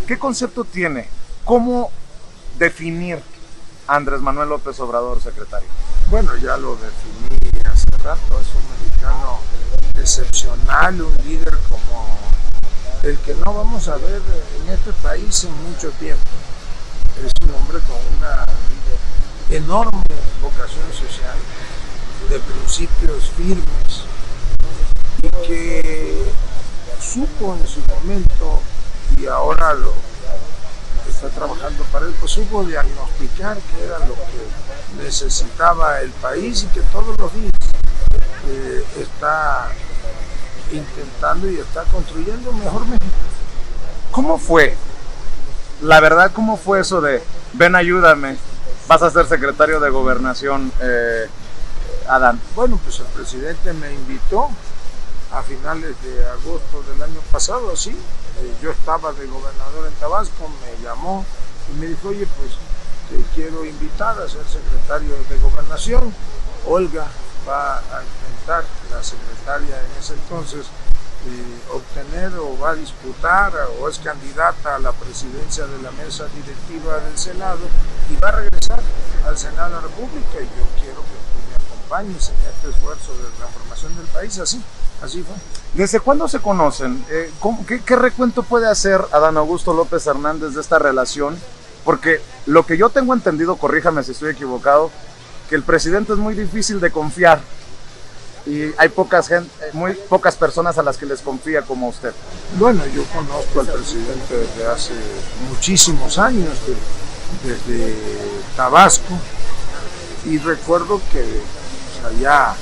¿Qué concepto tiene? ¿Cómo definir a Andrés Manuel López Obrador, secretario? Bueno, ya lo definí hace rato, es un mexicano excepcional, un líder como el que no vamos a ver en este país en mucho tiempo. Es un hombre con una enorme vocación social, de principios firmes, y que supo en su momento, y ahora lo está trabajando para él, pues supo diagnosticar qué era lo que necesitaba el país y que todos los días está intentando y está construyendo un mejor México. ¿Cómo fue? La verdad, ¿cómo fue eso de, ven, ayúdame, vas a ser secretario de Gobernación, Adán? Bueno, pues el presidente me invitó a finales de agosto del año pasado, sí. Yo estaba de gobernador en Tabasco, me llamó y me dijo, oye, pues te quiero invitar a ser secretario de Gobernación. Olga va a intentar, la secretaria en ese entonces, obtener o va a disputar o es candidata a la presidencia de la mesa directiva del Senado y va a regresar al Senado de la República, y yo quiero que tú me acompañes en este esfuerzo de transformación del país. Así fue. ¿Desde cuándo se conocen? ¿Qué recuento puede hacer Adán Augusto López Hernández de esta relación? Porque lo que yo tengo entendido, corríjame si estoy equivocado, que el presidente es muy difícil de confiar y hay muy pocas personas a las que les confía como usted. Bueno, yo conozco al presidente desde hace muchísimos años, desde Tabasco, y recuerdo que allá,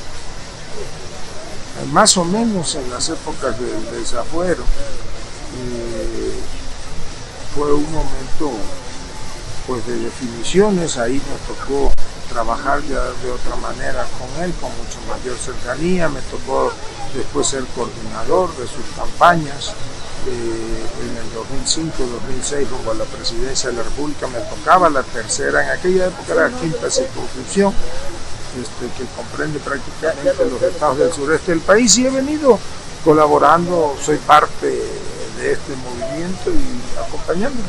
más o menos en las épocas del desafuero, fue un momento pues de definiciones. Ahí nos tocó trabajar ya de otra manera con él, con mucho mayor cercanía. Me tocó después ser coordinador de sus campañas. En el 2005-2006 rumbo a la presidencia de la República me tocaba la tercera, en aquella época era la quinta circunscripción, que comprende prácticamente los estados del sureste del país, y he venido colaborando, soy parte de este movimiento y acompañándolo.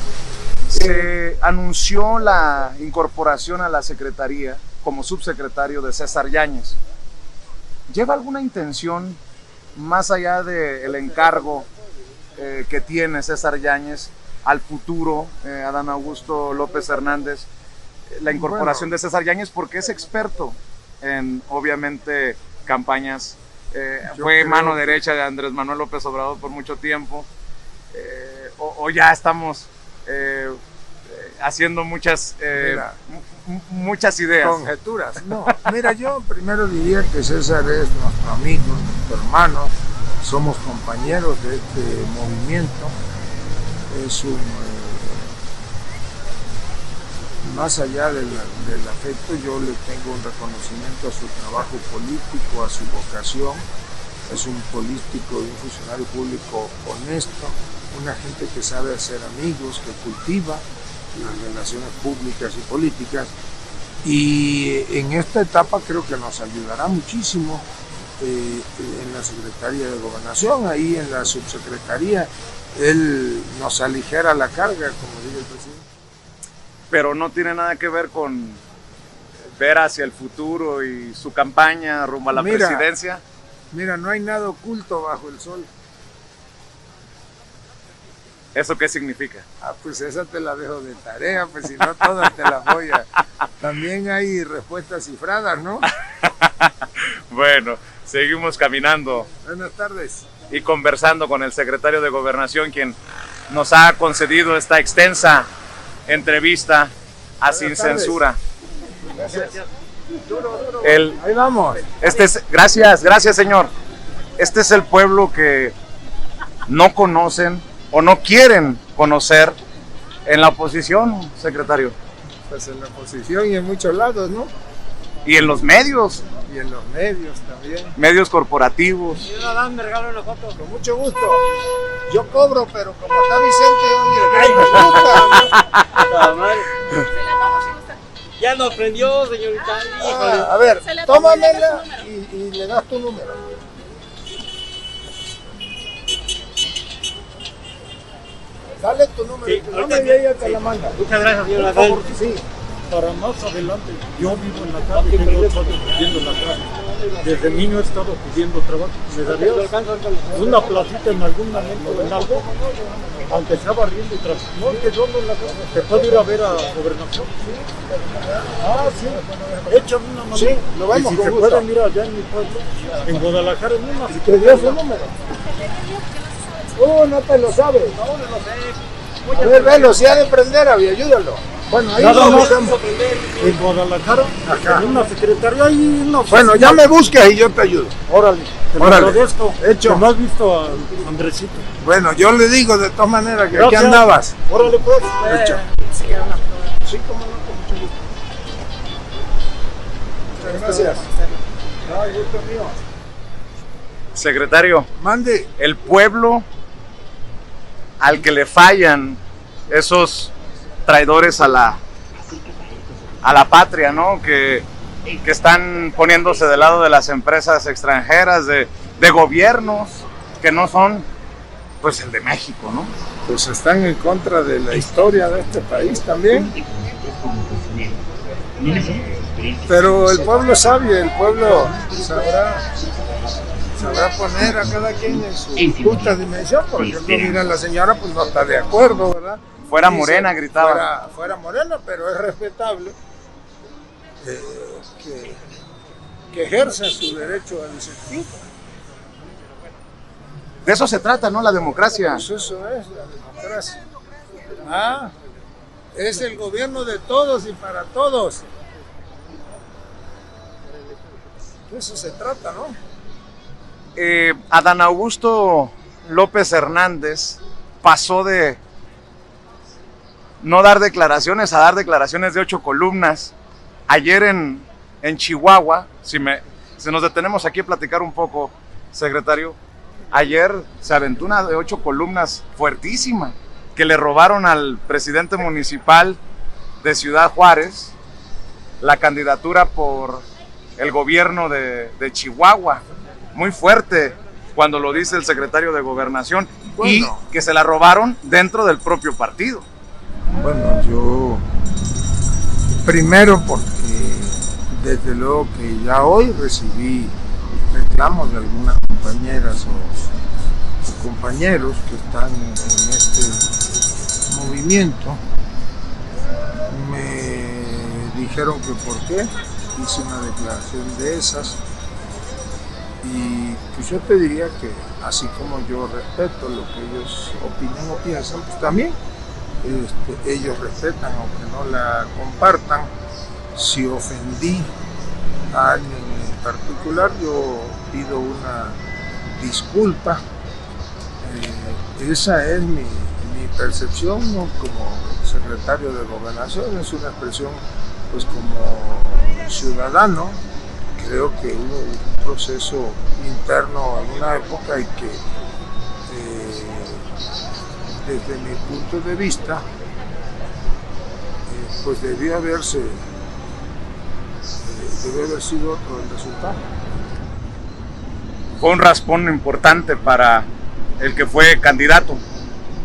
Se anunció la incorporación a la secretaría como subsecretario de César Yáñez. ¿Lleva alguna intención más allá del encargo que tiene César Yáñez al futuro, Adán Augusto López Hernández, la incorporación de César Yáñez, porque es experto en, obviamente, campañas, fue mano derecha de Andrés Manuel López Obrador por mucho tiempo, o ya estamos haciendo muchas ideas? Conjeturas. No, mira, yo primero diría que César es nuestro amigo, nuestro hermano, somos compañeros de este movimiento. Es un, más allá del afecto, yo le tengo un reconocimiento a su trabajo político, a su vocación. Es un político y un funcionario público honesto, una gente que sabe hacer amigos, que cultiva las relaciones públicas y políticas, y en esta etapa creo que nos ayudará muchísimo en la Secretaría de Gobernación. Ahí en la subsecretaría él nos aligera la carga, como dice el presidente. Pero no tiene nada que ver con ver hacia el futuro y su campaña rumbo a la presidencia. Mira, no hay nada oculto bajo el sol. ¿Eso qué significa? Pues esa te la dejo de tarea, pues si no todas te las voy a... También hay respuestas cifradas, ¿no? Bueno, seguimos caminando. Buenas tardes. Y conversando con el secretario de Gobernación, quien nos ha concedido esta extensa entrevista a Sin Censura. Gracias. Ahí vamos. Gracias, señor. Este es el pueblo que no conocen o no quieren conocer en la oposición, secretario. Pues en la oposición y en muchos lados, ¿no? Y en los medios. Y en los medios también. Medios corporativos. Y una dan, me regalo una foto. Con mucho gusto. Yo cobro, pero como está Vicente, oye, ya nos prendió, señorita. A ver, tómamela y le das tu número. Dale tu número, Sí, tu ahorita nombre y ella te la manda. Muchas gracias, señor Por Adán. favor, sí. Para más adelante, yo vivo en la calle, tengo 8 años viviendo en la calle. Desde niño he estado pidiendo trabajo. ¿Me darías una placita en algún momento, en algo? Aunque sea barriendo y transportando. No, que yo ando en la casa. ¿Te puedo ir a ver a Gobernación? Ah, sí. Échame una mano. Sí, lo vemos y si con se gusto. pueden ir allá en mi pueblo, en Guadalajara, en una. ¿Y te dio su número? No te lo sabes. A ver, velo, si ha de prender, ayúdalo. Bueno, ahí Nada lo más buscamos. en Guadalajara, en una secretaría y una Bueno, ya me busques y yo te ayudo. Órale, te lo Órale. agradezco. Hecho. Que no has visto a Andresito. Bueno, yo le digo de todas maneras que aquí Gracias. andabas. Órale, pues. Hecho. Sí, cómo no, con mucho gusto. Muchas gracias. No, el gusto es mío. Secretario, Mande. el pueblo al que le fallan esos traidores a la patria, ¿no? Que están poniéndose del lado de las empresas extranjeras, de gobiernos que no son, pues, el de México, ¿no? Pues están en contra de la historia de este país también. Pero el pueblo es sabio, el pueblo sabrá poner a cada quien en su justa dimensión. Por ejemplo, mira, la señora pues no está de acuerdo, ¿verdad? Fuera Dice, Morena, gritaba. Fuera Morena, pero es respetable que ejerza su derecho a disentir. De eso se trata, ¿no? La democracia. Pues eso es la democracia. Es el gobierno de todos y para todos. De eso se trata, ¿no? Adán Augusto López Hernández pasó de no dar declaraciones a dar declaraciones de 8 columnas. Ayer en Chihuahua, si nos detenemos aquí a platicar un poco, secretario, ayer se aventó una de 8 columnas fuertísima, que le robaron al presidente municipal de Ciudad Juárez la candidatura por el gobierno de Chihuahua. Muy fuerte cuando lo dice el secretario de Gobernación, Bueno. y que se la robaron dentro del propio partido. Bueno, yo primero porque desde luego que ya hoy recibí reclamos de algunas compañeras o compañeros que están en este movimiento. Me dijeron que por qué hice una declaración de esas. Y pues yo te diría que así como yo respeto lo que ellos opinan o piensan, pues también ellos respetan aunque no la compartan. Si ofendí a alguien en particular, yo pido una disculpa. Esa es mi percepción, ¿no? Como secretario de Gobernación, es una expresión pues como ciudadano. Creo que hubo un proceso interno en una época y que desde mi punto de vista pues debió haber sido otro el resultado. Fue un raspón importante para el que fue candidato.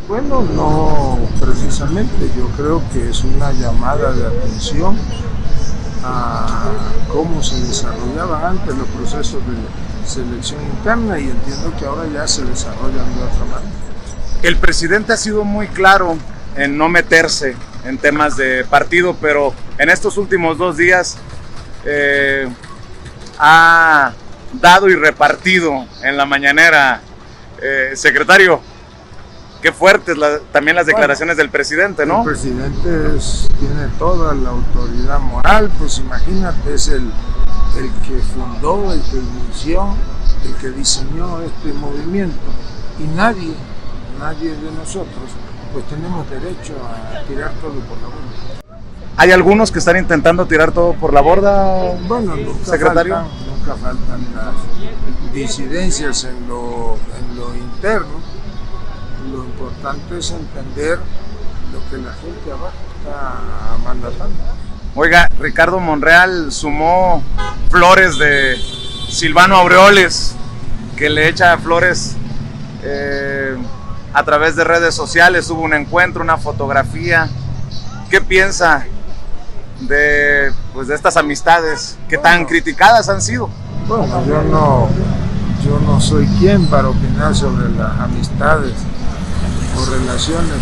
Bueno, no precisamente, yo creo que es una llamada de atención a cómo se desarrollaban antes los procesos de selección interna, y entiendo que ahora ya se desarrollan de otra manera. El presidente ha sido muy claro en no meterse en temas de partido, pero en estos últimos 2 días ha dado y repartido en la mañanera. Secretario, qué fuertes también las declaraciones del presidente, ¿no? El presidente tiene toda la autoridad moral, pues imagínate, es el que fundó, el que inició, el que diseñó este movimiento, y nadie de nosotros pues tenemos derecho a tirar todo por la borda. Hay algunos que están intentando tirar todo por la borda, Bueno, secretario. nunca faltan las disidencias en lo interno. Lo importante es entender lo que la gente abajo está mandatando. Oiga, Ricardo Monreal sumó flores de Silvano Aureoles, que le echa flores a través de redes sociales, hubo un encuentro, una fotografía. ¿Qué piensa de estas amistades que tan criticadas han sido? Bueno, yo no soy quien para opinar sobre las amistades o relaciones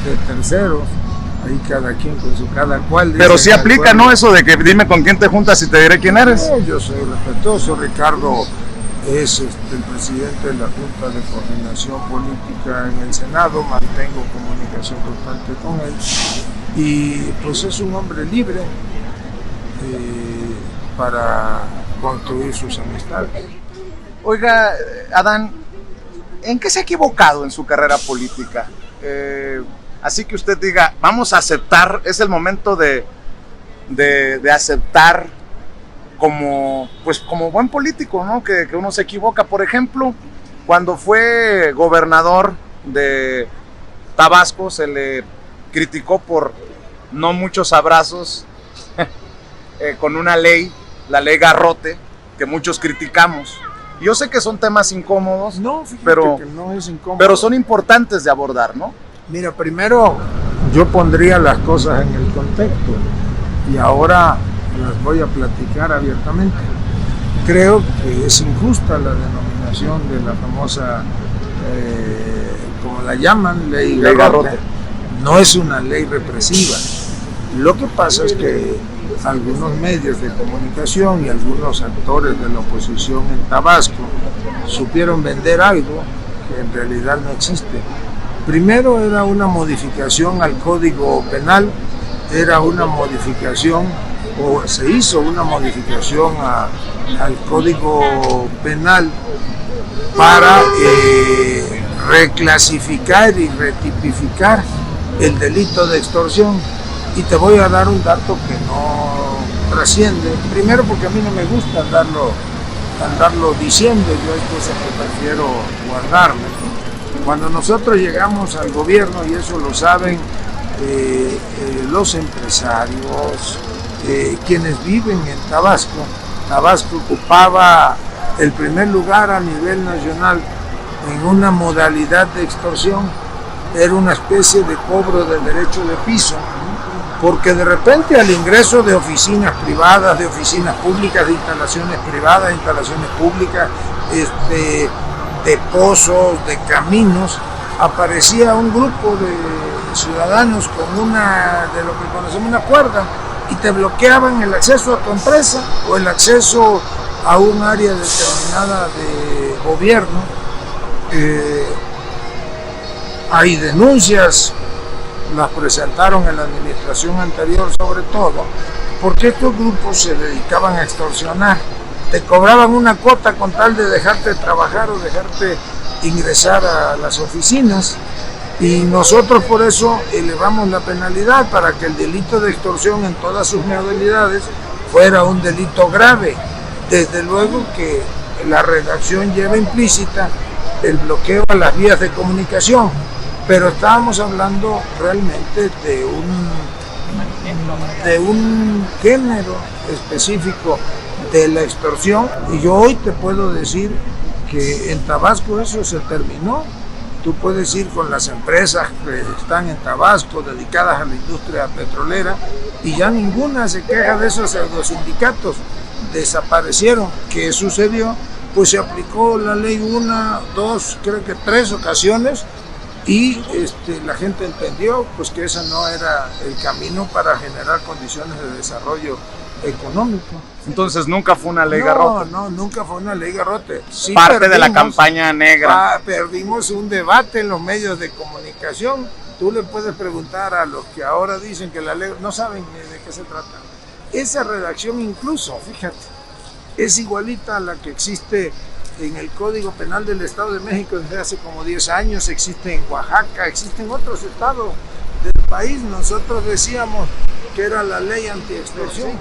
de terceros. Ahí cada quien con cada cual. Pero sí aplica, ¿no? Eso de que dime con quién te juntas y te diré quién eres. Yo soy respetuoso. Ricardo es el presidente de la Junta de Coordinación Política en el Senado. Mantengo comunicación constante con él. Y pues es un hombre libre para construir sus amistades. Oiga, Adán, ¿en qué se ha equivocado en su carrera política? Así que usted diga, vamos a aceptar, es el momento de aceptar como buen político, ¿no? Que uno se equivoca. Por ejemplo, cuando fue gobernador de Tabasco, se le criticó por no muchos abrazos con una ley, la ley Garrote, que muchos criticamos. Yo sé que son temas incómodos, no, pero que no es incómodo. Pero son importantes de abordar, ¿no? Mira, primero yo pondría las cosas en el contexto y ahora las voy a platicar abiertamente. Creo que es injusta la denominación de la famosa, como la llaman, ley Garrote. No es una ley represiva. Lo que pasa es que algunos medios de comunicación y algunos actores de la oposición en Tabasco supieron vender algo que en realidad no existe. Primero era una modificación al Código Penal, era una modificación, o se hizo una modificación al Código Penal para reclasificar y retipificar el delito de extorsión. Y te voy a dar un dato que no trasciende. Primero porque a mí no me gusta andarlo diciendo, yo hay cosas que prefiero guardarme. Cuando nosotros llegamos al gobierno, y eso lo saben los empresarios, quienes viven en Tabasco, Tabasco ocupaba el primer lugar a nivel nacional en una modalidad de extorsión. Era una especie de cobro de derecho de piso, porque de repente al ingreso de oficinas privadas, de oficinas públicas, de instalaciones privadas, de instalaciones públicas, de pozos, de caminos, aparecía un grupo de ciudadanos con una, de lo que conocemos, una cuerda, y te bloqueaban el acceso a tu empresa o el acceso a un área determinada de gobierno. Hay denuncias, las presentaron en la administración anterior sobre todo, porque estos grupos se dedicaban a extorsionar. Te cobraban una cuota con tal de dejarte trabajar o dejarte ingresar a las oficinas, y nosotros por eso elevamos la penalidad para que el delito de extorsión en todas sus modalidades fuera un delito grave. Desde luego que la redacción lleva implícita el bloqueo a las vías de comunicación, pero estábamos hablando realmente de un género específico de la extorsión, y yo hoy te puedo decir que en Tabasco eso se terminó. Tú puedes ir con las empresas que están en Tabasco dedicadas a la industria petrolera y ya ninguna se queja de esos pseudosindicatos. Desaparecieron. ¿Qué sucedió? Pues se aplicó la ley 1, 2, creo que 3 ocasiones, y la gente entendió pues que ese no era el camino para generar condiciones de desarrollo económico. Entonces nunca fue una ley Garrote. No, nunca fue una ley Garrote. Sí, parte de la campaña negra. Perdimos un debate en los medios de comunicación. Tú le puedes preguntar a los que ahora dicen que la ley, no saben de qué se trata. Esa redacción incluso, fíjate, es igualita a la que existe en el Código Penal del Estado de México desde hace como 10 años, existe en Oaxaca, existe en otros estados del país. Nosotros decíamos que era la ley antiextorsión.